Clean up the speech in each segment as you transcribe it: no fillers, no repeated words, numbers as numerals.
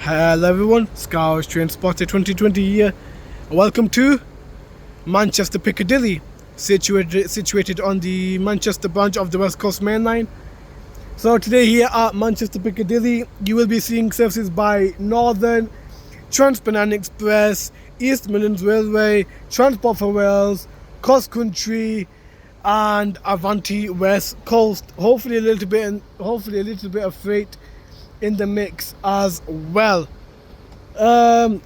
Hello everyone, Scouts Transporter 2020 here. Welcome to Manchester Piccadilly, situated on the Manchester branch of the West Coast Main Line. So today here at Manchester Piccadilly, you will be seeing services by Northern, Transpernine Express, East Midlands Railway, Transport for Wales, Cross Country, and Avanti Westcoast. Hopefully a little bit of freight in the mix as well.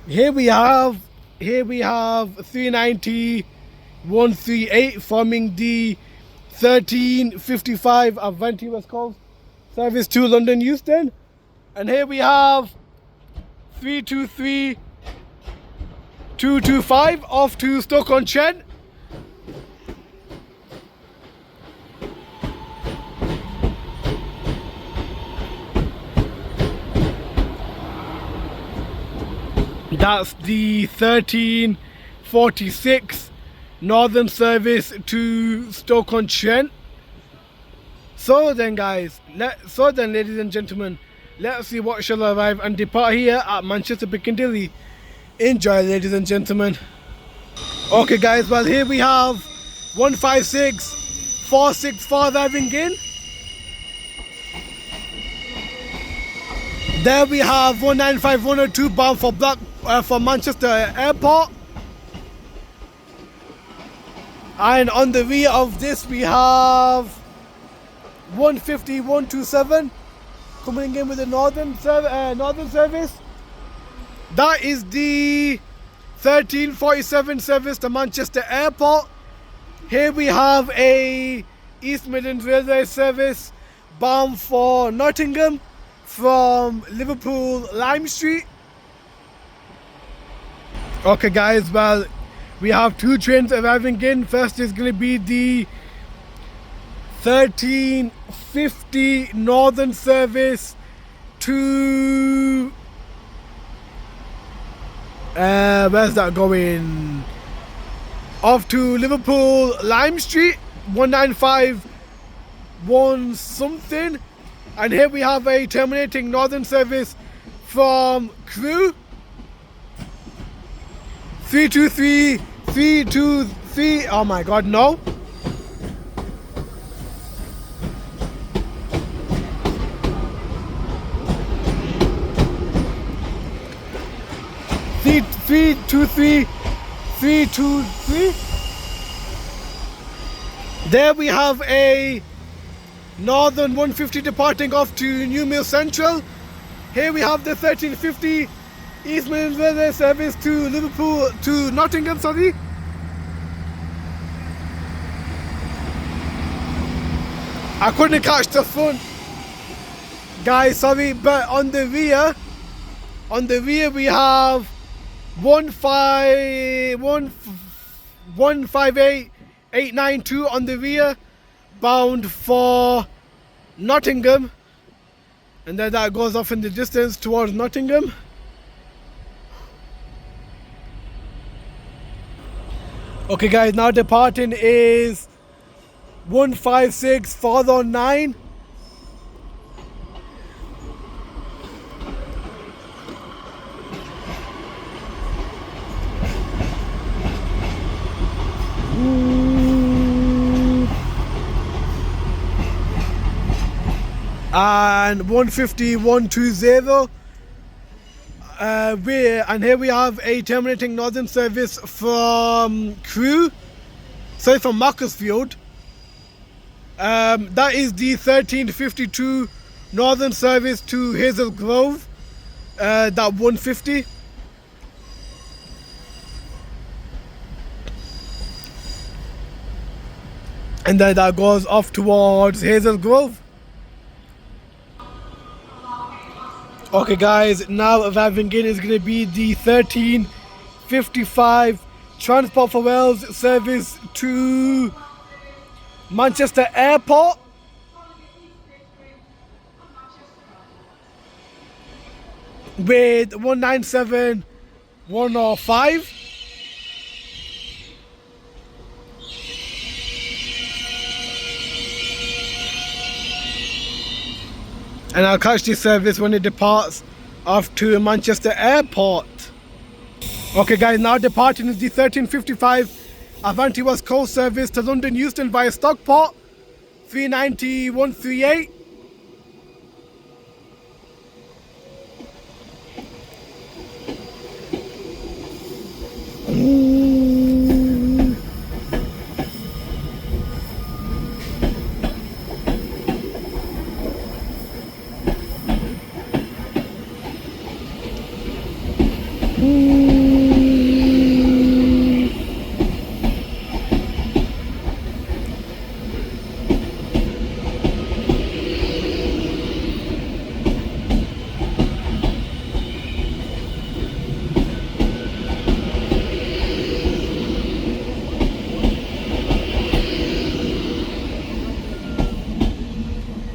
Here we have 390 138 forming the 1355 Avanti Westcoast service to London Euston, and here we have 323 225 off to Stoke-on-Trent. That's the 1346 Northern service to Stoke-on-Trent. So then ladies and gentlemen, let's see what shall arrive and depart here at Manchester Piccadilly. Enjoy, ladies and gentlemen. Okay guys, well here we have 156 464 arriving in. There we have 195 102 bound for Manchester Airport. And on the rear of this we have 150 127 coming in with the northern service. That is the 1347 service to Manchester Airport. Here we have a East Midlands Railway service bound for Nottingham from Liverpool Lime Street. Okay guys, well we have two trains arriving in. First is going to be the 1350 Northern service to where's that going? Off to Liverpool Lime Street, 1951 something. And here we have a terminating Northern service from Crewe, 323 323. Oh my god, no. 323 323. There we have a Northern 150 departing off to New Mill Central. Here we have the 1350 East Midlands Railway service to Nottingham, sorry. I couldn't catch the front, guys, sorry, but on the rear we have 158 892 on the rear, bound for Nottingham, and then that goes off in the distance towards Nottingham. Okay guys, now departing is 156 409. And 150 120 and here we have a terminating Northern service from Crewe, sorry, from Macclesfield. That is the 1352 Northern service to Hazel Grove, that 150. And then that goes off towards Hazel Grove. Okay guys, now arriving in is going to be the 1355 Transport for Wales service to Manchester Airport. With 197 105. and I'll catch this service when it departs off to Manchester Airport. Okay guys, now departing is the 1355 Avanti Westcoast service to London Euston via Stockport, 39138.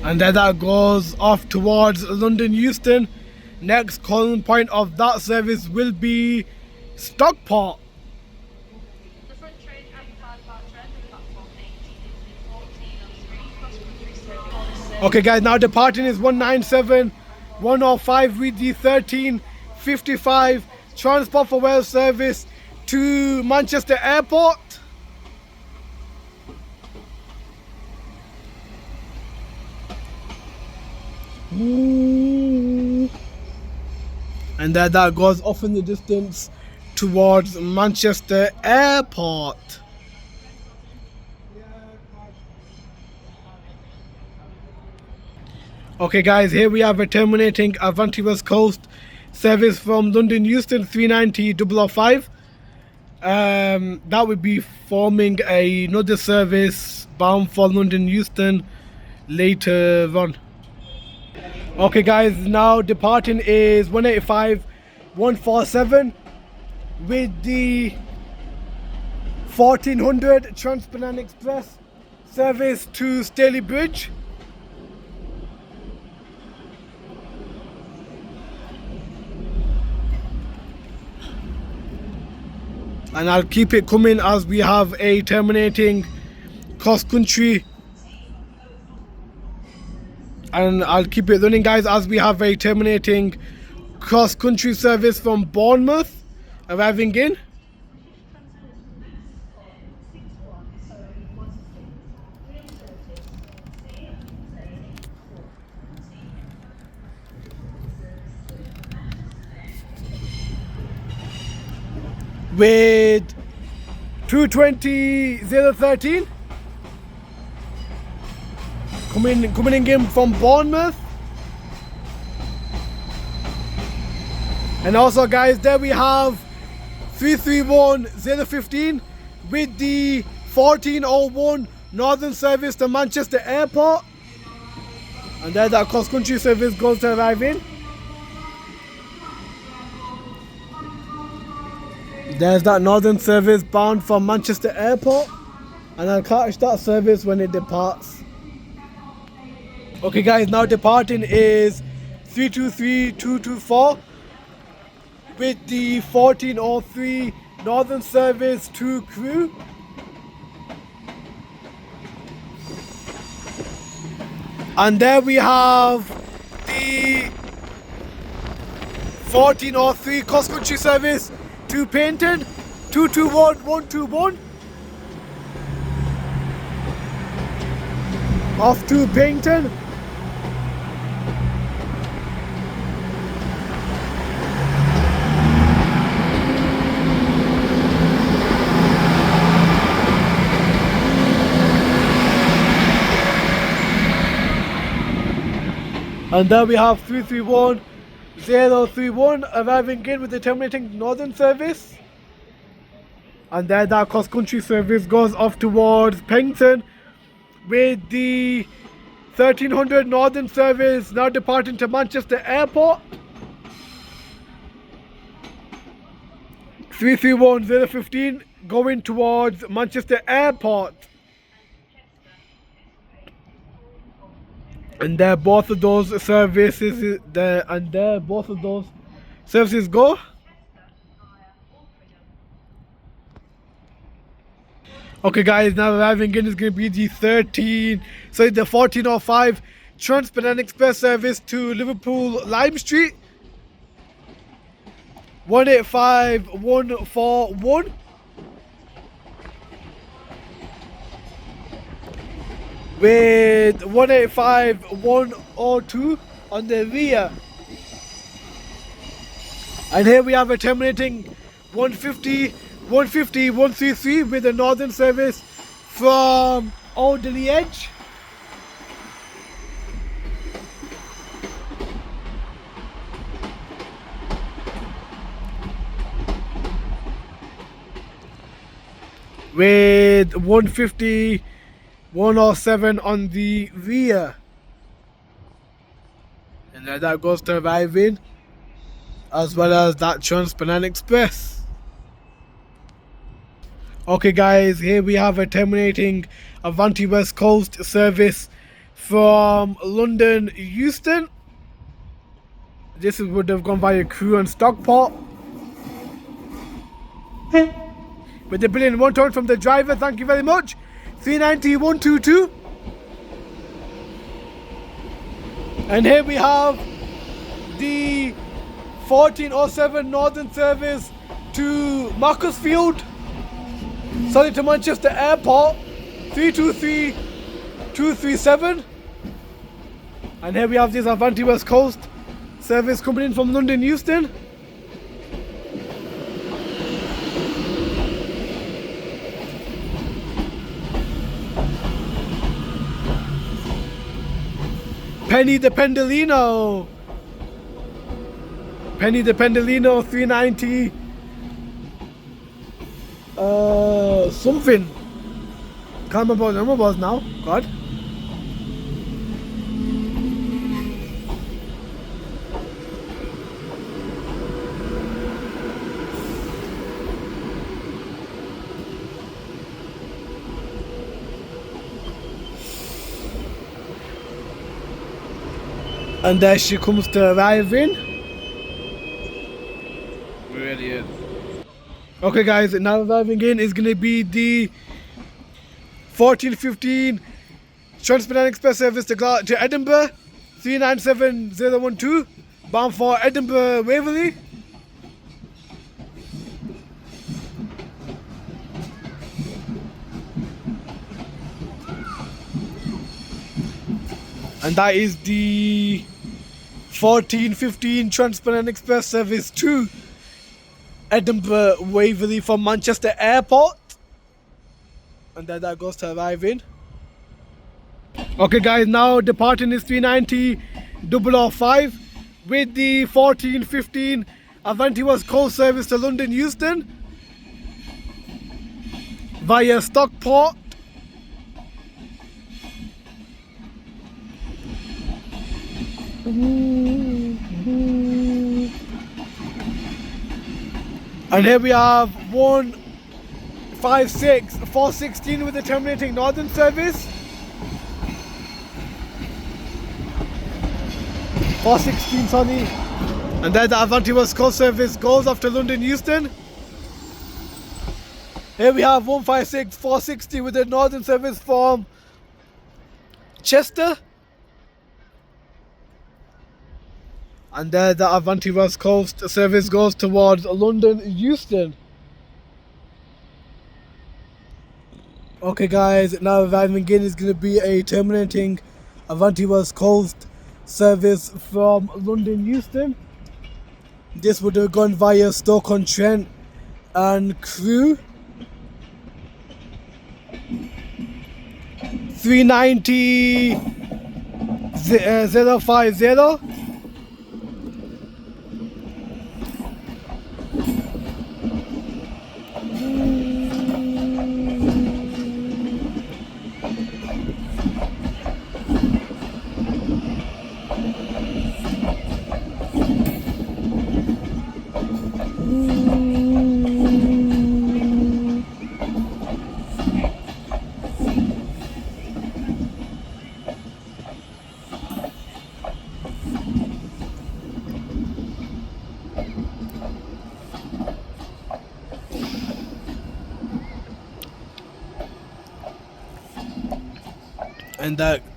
And then that goes off towards London Euston. Next calling point of that service will be Stockport. The front train and part 2 platform 1403 Okay guys, now departing is 197 105 with the 1355 Transport for Wales service to Manchester Airport. And then that goes off in the distance towards Manchester Airport. Okay guys, here we have a terminating Avanti Westcoast service from London Euston 390 that would be forming another service bound for London Euston later on. Okay guys, now departing is 185 147 with the 1400 Transpernine Express service to Staley Bridge. And I'll keep it coming as we have a terminating cross country. And I'll keep it running guys as we have a terminating cross country service from Bournemouth arriving in. With 220-013 coming in from Bournemouth. And also guys, there we have 331-015 with the 1401 Northern service to Manchester Airport. And there that cross country service goes to arrive in. There's that Northern service bound from Manchester Airport, and I'll catch that service when it departs. Okay guys, now departing is 323224 with the 1403 Northern service to Crewe. And there we have the 1403 cross country service to Painted, 221121. Off to Painted. And there we have 331-031 arriving in with the terminating Northern service. And there that cross country service goes off towards Pennington with the 1300 Northern service now departing to Manchester Airport. 331-015 going towards Manchester Airport. And there both of those services go. Okay guys, now arriving in is going to be the 1405 Transpernine Express service to Liverpool Lime Street. 185141 with 185102 on the rear. And here we have a terminating 133 with a northern service from Alderley Edge. With 107 on the rear. And then that goes to arriving, as well as that Transpernine Express. Okay guys, here we have a terminating Avanti Westcoast service from London Euston. This would have gone via Crewe and Stockport. With a brilliant one turn from the driver, thank you very much. 390122. And here we have the 1407 Northern service to Macclesfield. Sorry, to Manchester Airport. 323237. And here we have this Avanti Westcoast service coming in from London Euston. Penny the Pendolino 390 something. Can't remember what the number was now. God. And there she comes to arriving. Brilliant. Okay guys, now arriving in is going to be the 1415 Transpernine Express service to Edinburgh, 397012, bound for Edinburgh Waverley. And that is the 1415 Transpernine Express service to Edinburgh Waverley from Manchester Airport. And then that goes to arriving. Okay guys, now departing is 390-005 with the 1415 Avanti Westcoast service to London Euston via Stockport. And here we have 156 416 with the terminating northern service. 416, sorry. And then the Avanti Westcoast service goes off to London Euston. Here we have 156 460 with the northern service from Chester. And there the Avanti Westcoast service goes towards London Euston. Okay guys, now arriving again is going to be a terminating Avanti Westcoast service from London Euston. This would have gone via Stoke-on-Trent and Crewe. 390 050.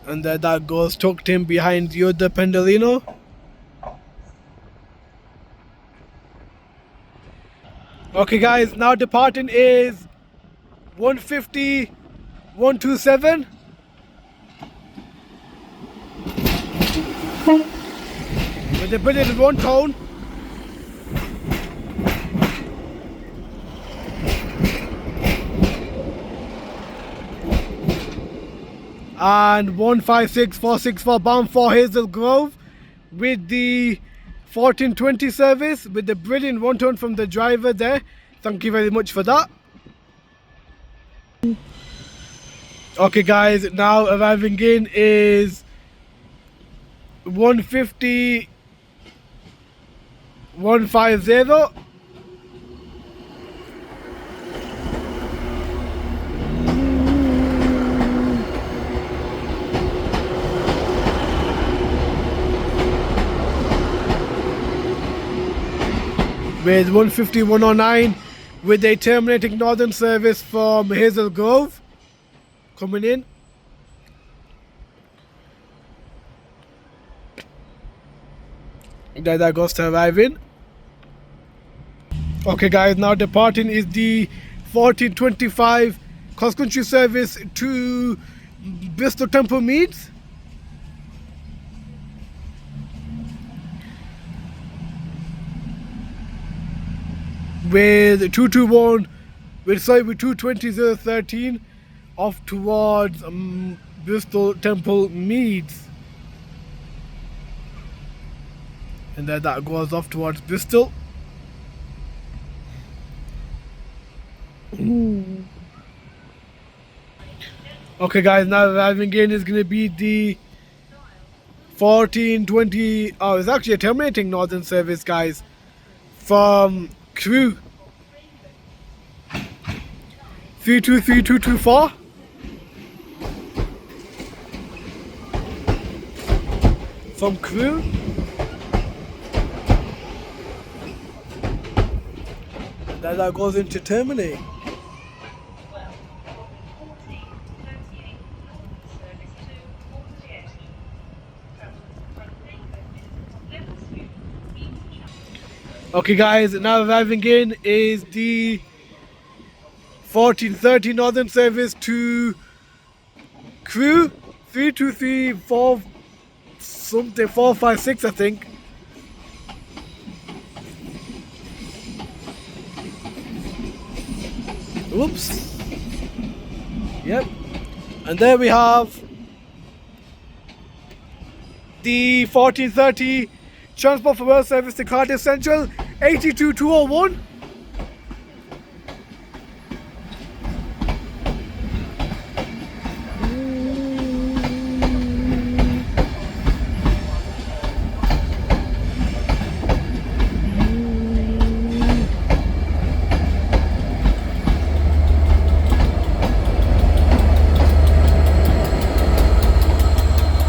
And that goes tucked in behind the other Pendolino. Okay guys, now departing is 150, 127. With the brilliant one tone. And 156464 bound for Hazel Grove with the 1420 service with the brilliant one tone from the driver there. Thank you very much for that. Okay guys, now arriving in is 150, 150. With 150, 109 with a terminating northern service from Hazel Grove coming in. There that goes to arriving. Okay guys, now departing is the 1425 cross country service to Bristol Temple Meads. With 221, with 220 off towards Bristol Temple Meads. And then that goes off towards Bristol. Okay guys, now arriving in is going to be the 1420, oh it's actually a terminating northern service guys from Crewe. 323224 from Crewe. And then that goes into terminate. Okay guys, now arriving in is the 1430 northern service to Crewe. 3234 something 456 I think. Whoops. Yep. And there we have the 1430 Transport for World service to Cardiff Central 82201.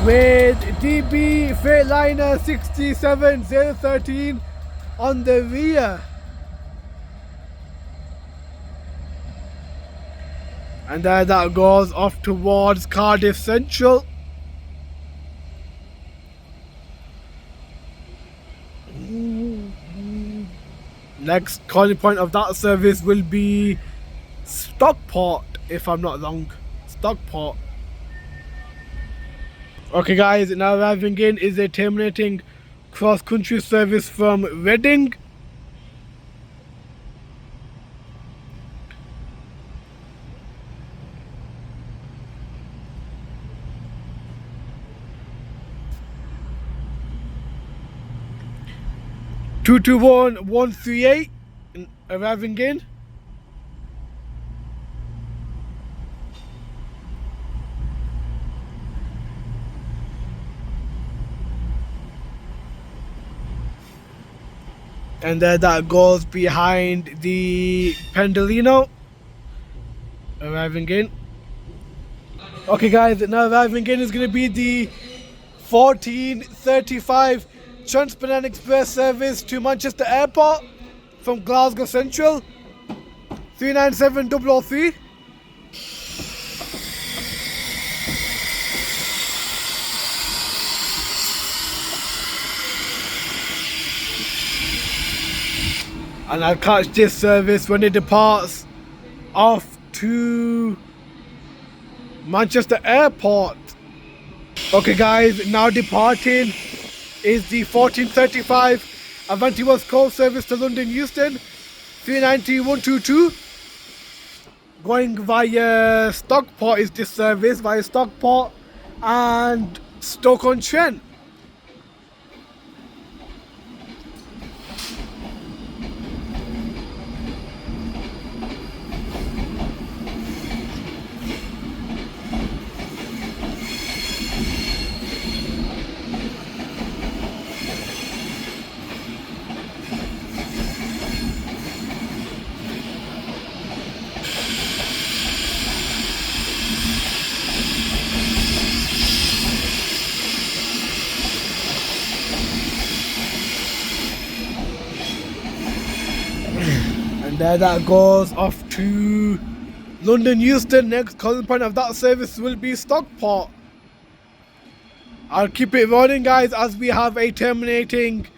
With DB Freightliner 67013 on the rear. And then that goes off towards Cardiff Central. Next calling point of that service will be Stockport, if I'm not wrong. Stockport. Okay guys, now arriving in is a terminating cross-country service from Reading. Two two 138 arriving in. And then that goes behind the Pendolino. Arriving in. Okay guys, now arriving in is going to be the 1435 Transpernine Express service to Manchester Airport from Glasgow Central. 397003. And I'll catch this service when it departs off to Manchester Airport. Okay guys, now departing is the 1435 Avanti Westcoast service to London Euston 390122. Going via Stockport is this service, via Stockport and Stoke-on-Trent. And there that goes off to London Euston. Next calling point of that service will be Stockport. I'll keep it running guys as we have a terminating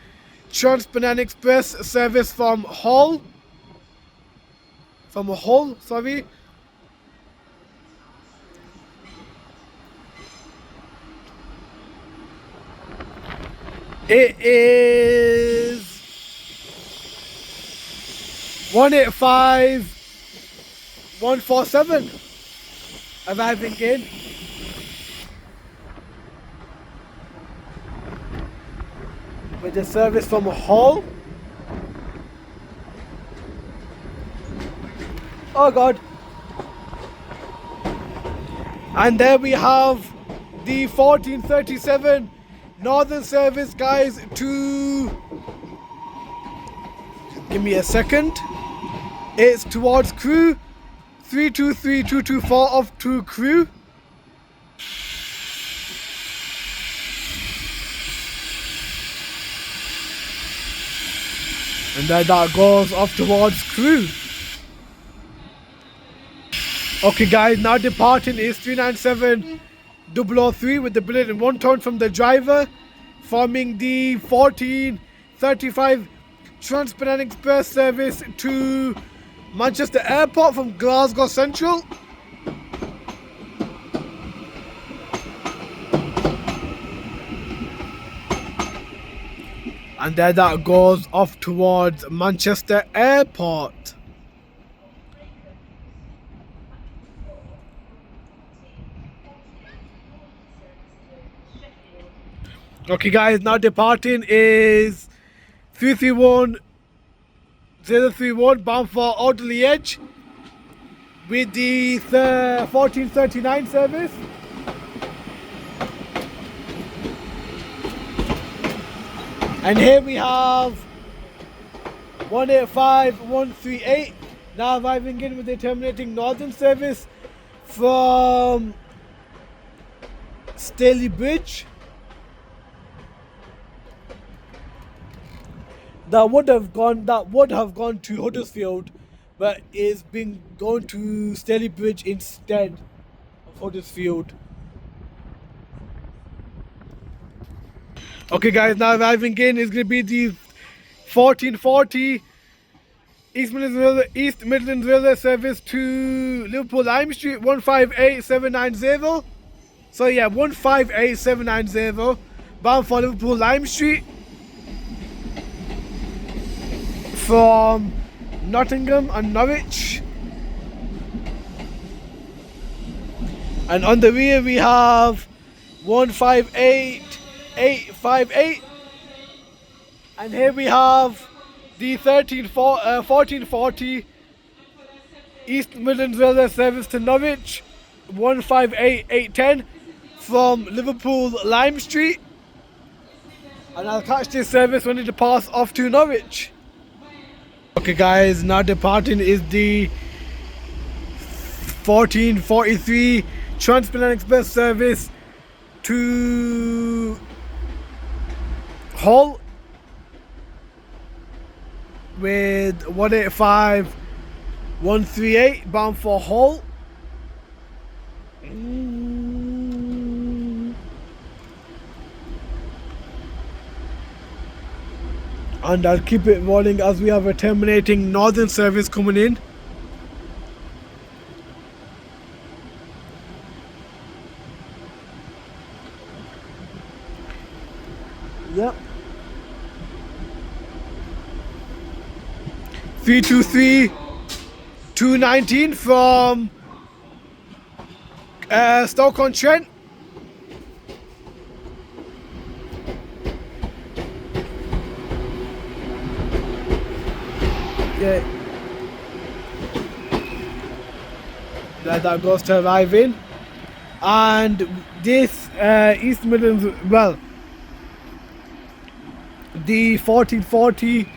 Transpernine Express service from Hull. Sorry. It is 185147 arriving in. With the service from Hull. Oh god. And there we have the 1437 Northern service guys to, give me a second, it's towards Crewe 323224 off to Crewe. And then that goes off towards Crewe. Okay guys, now departing is 397003 with the billet in 1 tone from the driver, forming the 1435 Transpernine Express service to Manchester Airport from Glasgow Central. And then that goes off towards Manchester Airport. Okay guys, now departing is 331031 bound for Alderley Edge with the 1439 service. And here we have 185138 now arriving in with the terminating Northern service from Staley Bridge. That would have gone to Huddersfield, but is being going to Staley Bridge instead of Huddersfield. Okay guys, now arriving in is going to be the 1440 East Midlands Railway service to Liverpool Lime Street 158790. So yeah, 158790 bound for Liverpool Lime Street from Nottingham and Norwich. And on the rear we have 158858. And here we have the 1440 East Midlands Railway service to Norwich 158810 from Liverpool Lime Street. And I'll catch this service when it departs off to Norwich. Okay guys, now departing is the 1443 Transpernine Express service to Hull with 185138 bound for Hull. And I'll keep it rolling as we have a terminating northern service coming in. Yep. 323 219 from Stoke-on-Trent. Yeah. That goes to arriving. And this East Midlands, well, the 1440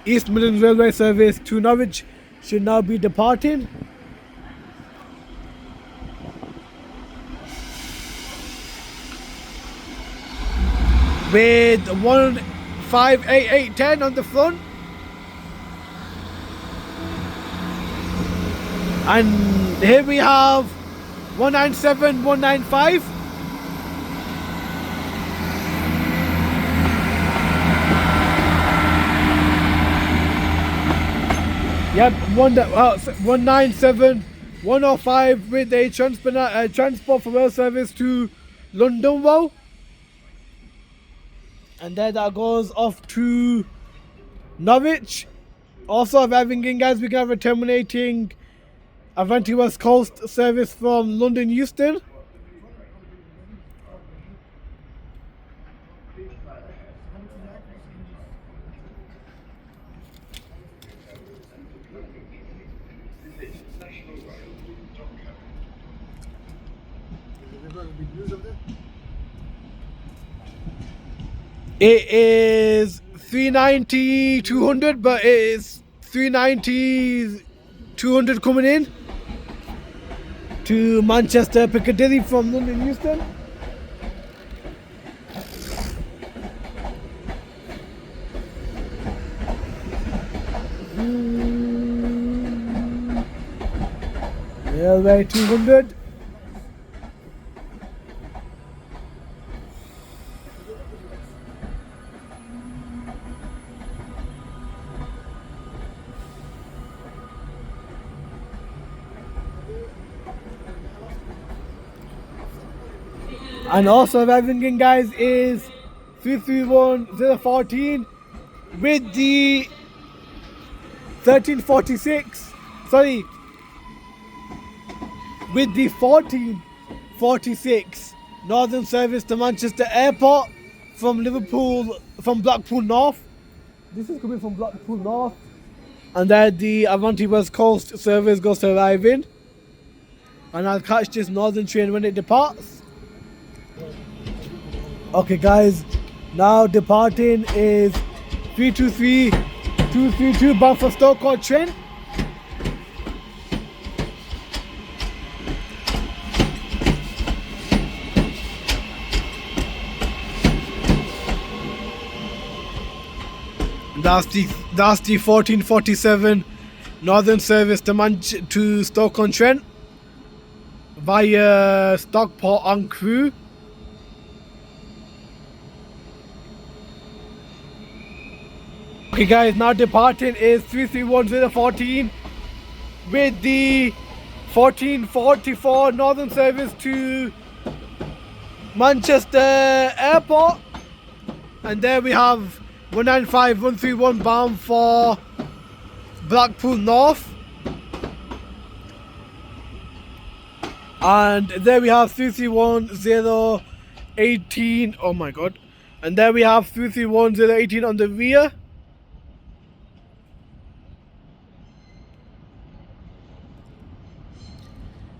East Midlands Railway service to Norwich should now be departing. With 158810 on the front. And here we have 197195. Yep, 197105 with a transport for rail service to London Row. And then that goes off to Norwich. Also arriving in, guys, we can have a terminating Avanti Westcoast service from London Euston. It is 390 200, but it is 390 200 coming in to Manchester Piccadilly from London Euston. Railway 200. And also arriving in, guys, is 331014 with the 1346, sorry, with the 1446 northern service to Manchester Airport from Blackpool North. This is coming from Blackpool North. And then the Avanti Westcoast service goes to arrive in. And I'll catch this northern train when it departs. Okay, guys, now departing is 323 232 bound for Stoke-on-Trent. That's the 1447 northern service to Stoke-on-Trent via Stockport and Crewe. Okay, guys, now departing is 331014 with the 1444 northern service to Manchester Airport. And there we have 195131 bound for Blackpool North. And there we have 331018. Oh my god. And there we have 331018 on the rear.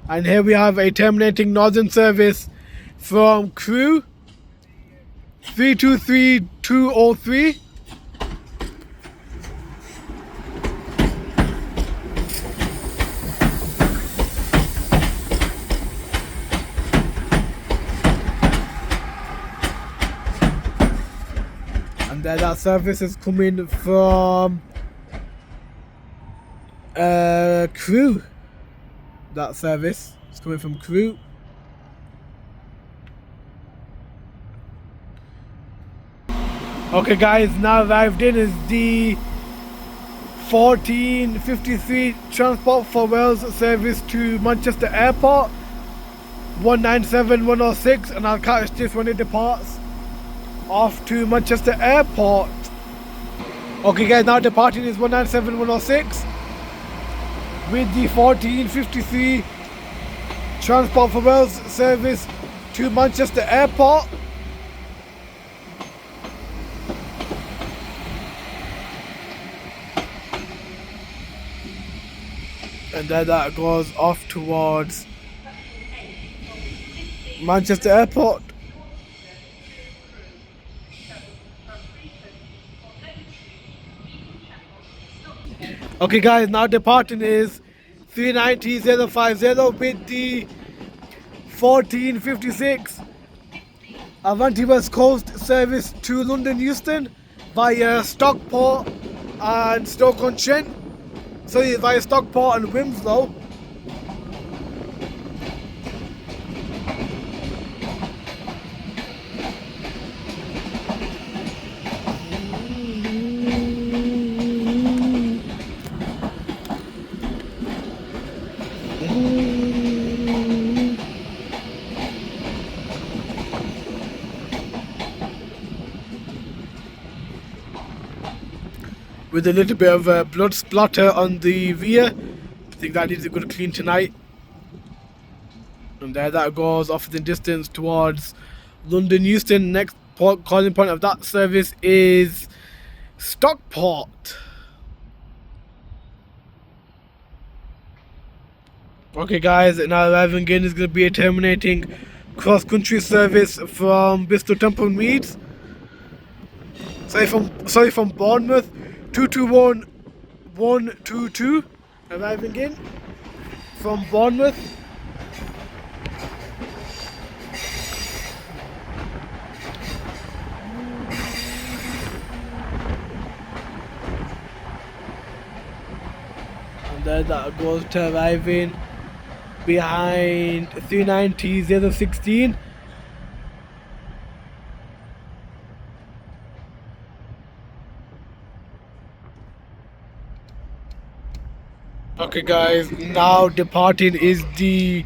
And here we have a terminating northern service from Crewe, 323203. And then that service is coming from Crewe. That service is coming from Crewe. Okay guys, now arrived in is the 1453 Transport for Wales service to Manchester Airport, 197106, and I'll catch this when it departs off to Manchester Airport. Okay guys, now departing is 197106 with the 1453 Transport for Wales service to Manchester Airport. And then that goes off towards Manchester Airport. Okay guys, now departing is 390050 with the 1456 Avanti Westcoast service to London Euston via Stockport and Stoke-on-Trent. Sorry, via Stockport and Winslow. With a little bit of blood splatter on the rear. I think that needs a good clean tonight. And there that goes off in the distance towards London Euston. Next calling point of that service is Stockport. Okay guys, now arriving in is going to be a terminating cross-country service from Bristol Temple Meads. Sorry, from Bournemouth. 221122 arriving in from Bournemouth. And then that goes to arriving behind 390016. Okay guys, now departing is the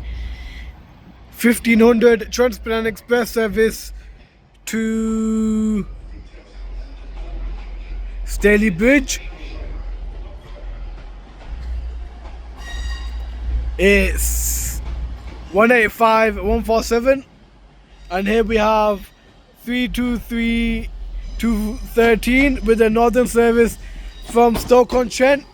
1500 Transpernine Express service to Staley Bridge. It's 185147, and here we have 323213 with a northern service from Stoke-on-Trent.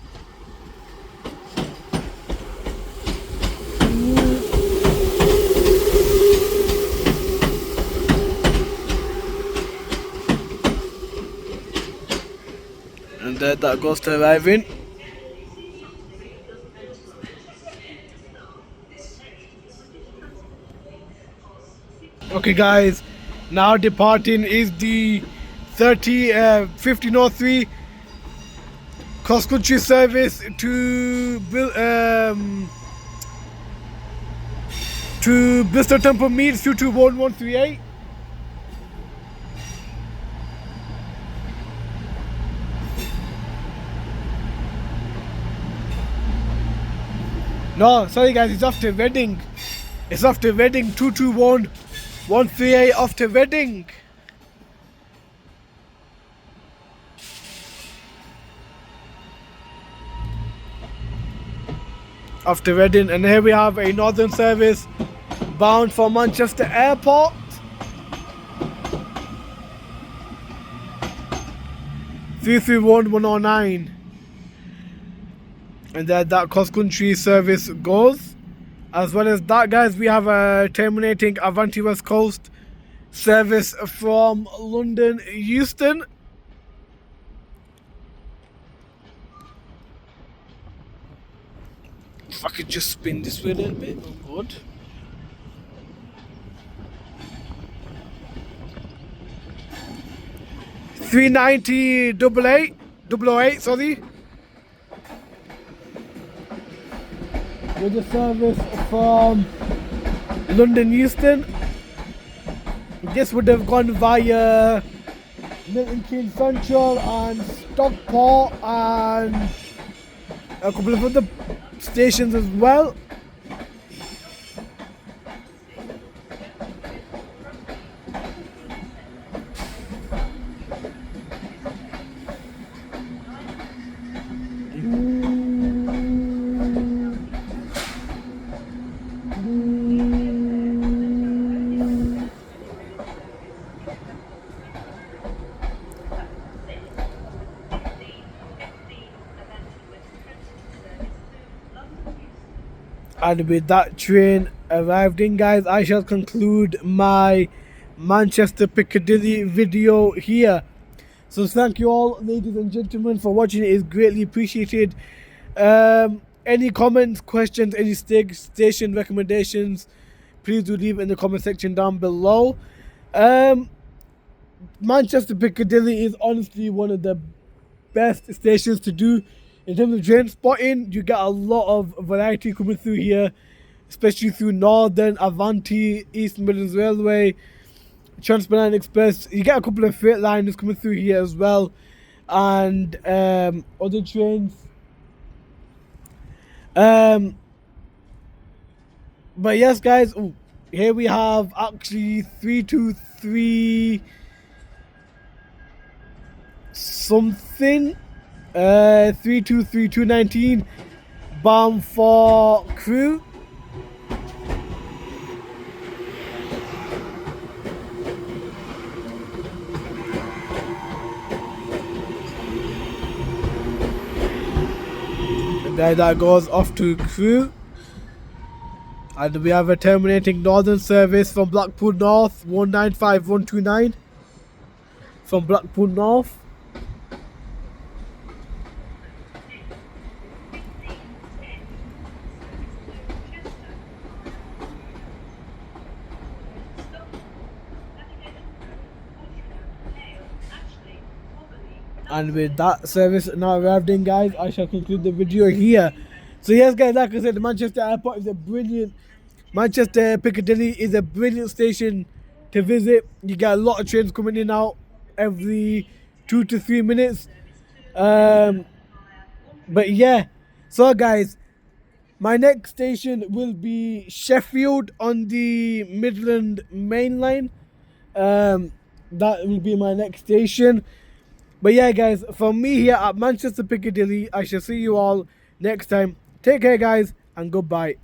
And that goes to arriving. Okay guys, now departing is the 1503 cross-country service to Bristol Temple Meads 221138. No, sorry guys, it's off to Reading. It's off to Reading 221138 off to Reading. Off to Reading, and here we have a northern service bound for Manchester Airport. (331-109). And that cross-country service goes. As well as that guys, we have a terminating Avanti Westcoast service from London Euston. If I could just spin this way a little bit, good. $390 sorry. With a service from London Euston. This would have gone via Milton Keynes Central and Stockport and a couple of other stations as well. And with that train arrived in, guys, I shall conclude my Manchester Piccadilly video here. So thank you all, ladies and gentlemen, for watching. It is greatly appreciated. Any comments, questions, any station recommendations, please do leave it in the comment section down below. Manchester Piccadilly is honestly one of the best stations to do in terms of train spotting. You get a lot of variety coming through here, especially through Northern, Avanti, East Midlands Railway, Transpernine Express. You get a couple of freight liners coming through here as well, and other trains. But yes, guys, here we have actually 323 something, 323219 bound for Crewe. And then that goes off to Crewe. And we have a terminating northern service from Blackpool North, 195129 from Blackpool North. And with that service now arrived in, guys, I shall conclude the video here. So yes, guys, like I said, the Manchester Airport is a brilliant, Manchester Piccadilly is a brilliant station to visit. You get a lot of trains coming in and out every 2 to 3 minutes. But yeah, so guys, my next station will be Sheffield on the Midland Main Line. That will be my next station. But yeah, guys, from me here at Manchester Piccadilly, I shall see you all next time. Take care, guys, and goodbye.